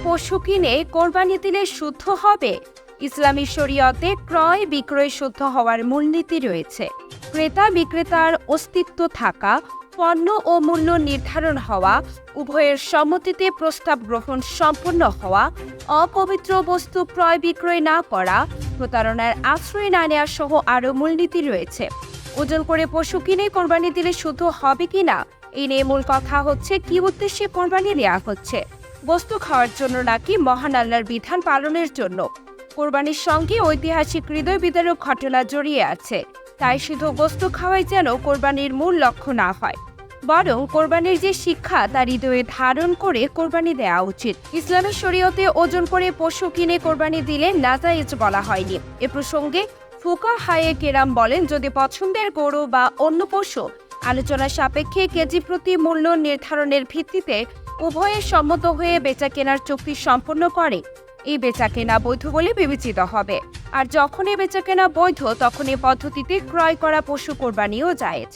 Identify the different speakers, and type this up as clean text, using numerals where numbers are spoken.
Speaker 1: পশু কিনে কোরবানি দিলে শুদ্ধ হবে? ইসলামী শরীয়তে ক্রয় বিক্রয় শুদ্ধ হওয়ার মূলনীতি রয়েছে। ক্রেতা বিক্রেতার অস্তিত্ব থাকা, পণ্য ও মূল্য নির্ধারণ হওয়া, উভয়ের সম্মতিতে প্রস্তাব গ্রহণ সম্পন্ন হওয়া, অপবিত্র বস্তু ক্রয় বিক্রয় না করা, প্রতারণার আশ্রয় না নেওয়া সহ আরও মূলনীতি রয়েছে। ওজন করে পশু কিনে কোরবানি দিলে শুদ্ধ হবে কিনা এই নিয়ে মূল কথা হচ্ছে কি উদ্দেশ্যে কোরবানি দেওয়া হচ্ছে। বস্তু খাওয়ার জন্য নাকি মহান আল্লাহর বিধান পালনের জন্য? কোরবানির সঙ্গে ঐতিহাসিক হৃদয় বিদারক ঘটনা জড়িয়ে আছে। তাই শুধু বস্তু খাওয়াই যেন কোরবানির মূল লক্ষ্য না হয়, বরং কোরবানির যে শিক্ষা তা হৃদয়ে ধারণ করে কোরবানি দেওয়া উচিত। ইসলামের শরীয়তে ওজন করে পশু কিনে কোরবানি দিলে নাজায়েজ বলা হয়নি। এ প্রসঙ্গে ফুকাহায়ে কেরাম বলেন, যদি পছন্দের গরু বা অন্য পশু আলোচনা সাপেক্ষে কেজি প্রতি মূল্য নির্ধারণের ভিত্তিতে উভয়ের সম্মত হয়ে বেচা কেনার চুক্তি সম্পন্ন করে, এই বেচা কেনা বৈধ বলে বিবেচিত হবে। আর যখন এই বেচা কেনা বৈধ, তখন এই পদ্ধতিতে ক্রয় করা পশু কোরবানিও জায়েজ।